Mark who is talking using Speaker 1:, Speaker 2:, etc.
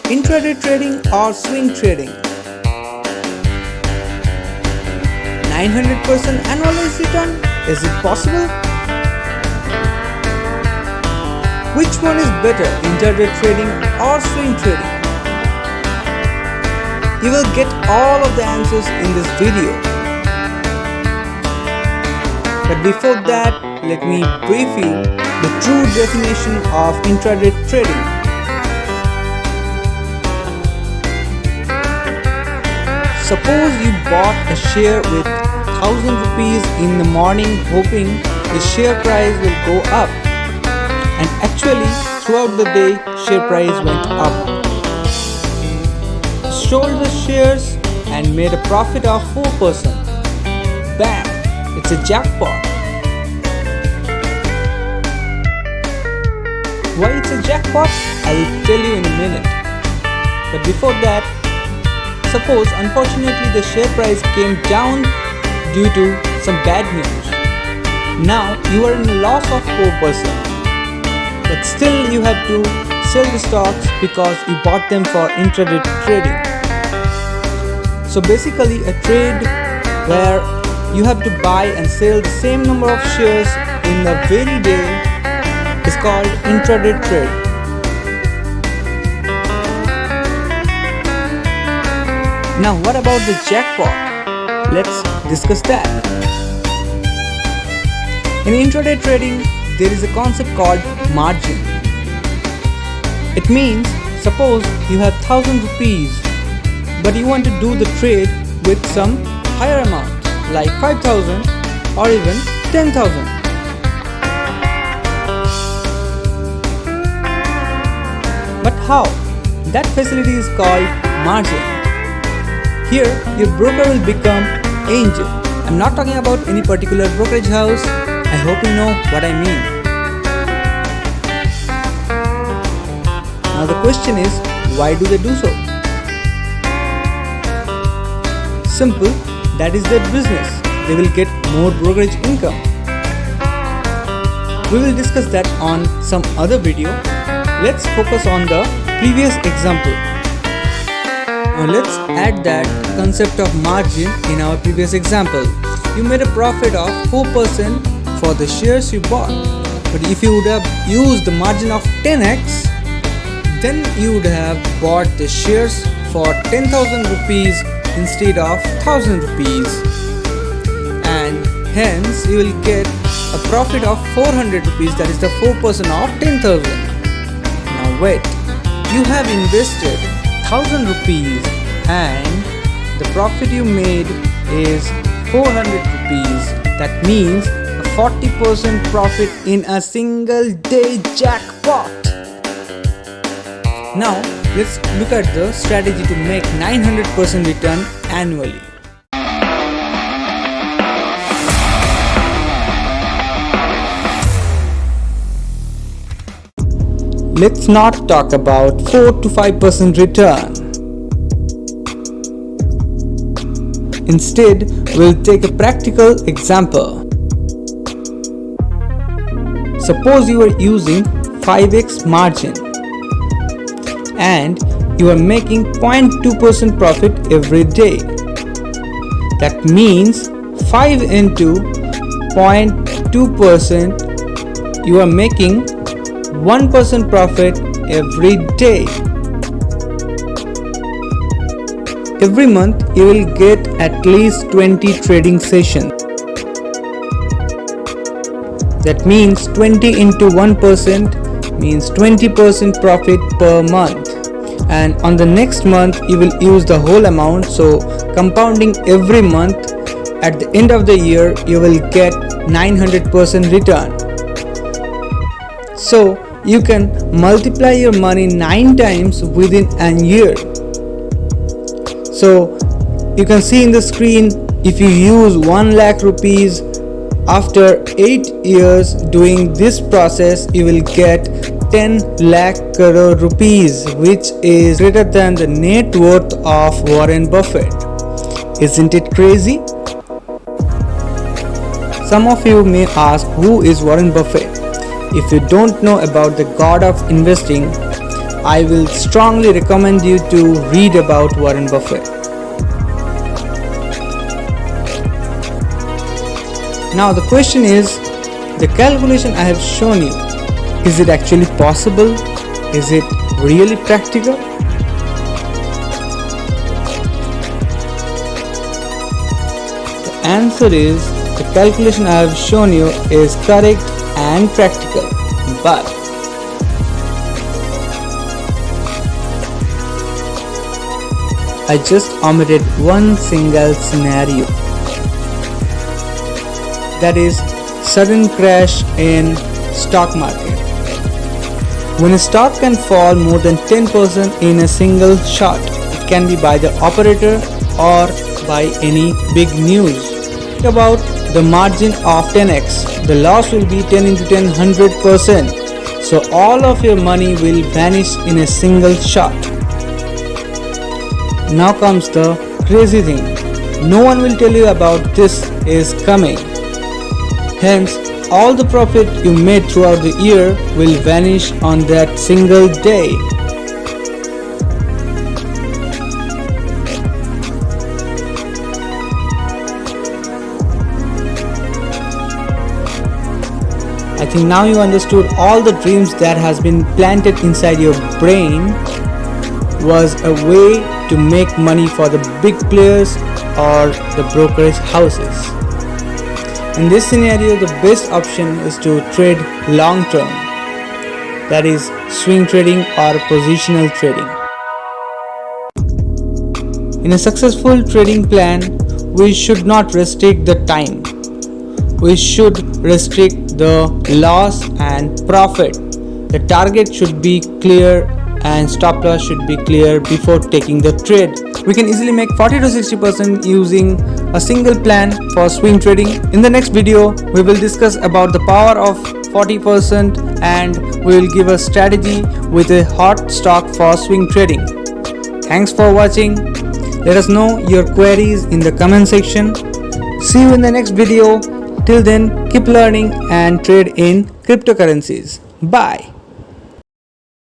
Speaker 1: Intraday trading or swing trading? 900% annualized return? Is it possible? Which one is better, intraday trading or swing trading? You will get all of the answers in this video. But before that, let me brief you the true definition of intraday trading. Suppose you bought a share with 1000 rupees in the morning hoping the share price will go up, and actually throughout the day share price went up. Sold the shares and made a profit of 4%. Bam! It's a jackpot. Why it's a jackpot? I'll tell you in a minute. But before that, suppose unfortunately the share price came down due to some bad news. Now you are in a loss of 4%. But still you have to sell the stocks because you bought them for intraday trading. So basically a trade where you have to buy and sell the same number of shares in the very day is called intraday trade. Now what about the jackpot? Let's discuss that. In intraday trading, there is a concept called margin. It means, suppose you have 1000 rupees, but you want to do the trade with some higher amount, like 5000 or even 10,000. But how? That facility is called margin. Here, your broker will become angel. I'm not talking about any particular brokerage house. I hope you know what I mean. Now the question is, why do they do so? Simple, that is their business. They will get more brokerage income. We will discuss that on some other video. Let's focus on the previous example. Now let's add that concept of margin in our previous example. You made a profit of 4% for the shares you bought. But if you would have used the margin of 10x, then you would have bought the shares for 10,000 rupees instead of 1000 rupees. And hence you will get a profit of 400 rupees, that is the 4% of 10,000. Now wait, you have invested 1000 rupees and the profit you made is 400 rupees. That means a 40% profit in a single day jackpot. Now let's look at the strategy to make 900% return annually. Let's not talk about 4 to 5% return. Instead, we'll take a practical example. Suppose you are using 5x margin and you are making 0.2% profit every day. That means 5 into 0.2%, you are making 1% profit every day. Every month you will get at least 20 trading sessions. That means 20 into 1% means 20% profit per month. And on the next month you will use the whole amount, so compounding every month, at the end of the year you will get 900% return. So you can multiply your money 9 times within a year. So you can see in the screen, if you use 1 lakh rupees, after 8 years doing this process you will get 10 lakh crore rupees, which is greater than the net worth of Warren Buffett. Isn't it crazy? Some of you may ask, who is Warren Buffett? If you don't know about the god of investing, I will strongly recommend you to read about Warren Buffett. Now the question is, the calculation I have shown you, is it actually possible? Is it really practical? The answer is, the calculation I have shown you is correct and practical, but I just omitted one single scenario, that is sudden crash in stock market. When a stock can fall more than 10% in a single shot, it can be by the operator or by any big news. Think about the margin of 10x. The loss will be 10 into 10, 100%. So all of your money will vanish in a single shot. Now comes the crazy thing. No one will tell you about this is coming. Hence, all the profit you made throughout the year will vanish on that single day. I think now you understood all the dreams that has been planted inside your brain was a way to make money for the big players or the brokerage houses. In this scenario, the best option is to trade long term, that is swing trading or positional trading. In a successful trading plan, we should not restrict the time. We should restrict the loss and profit. The target should be clear and stop loss should be clear before taking the trade. We can easily make 40 to 60% using a single plan for swing trading. In the next video, we will discuss about the power of 40% and we will give a strategy with a hot stock for swing trading. Thanks for watching. Let us know your queries in the comment section. See you in the next video. Till then, keep learning and trade in cryptocurrencies. Bye.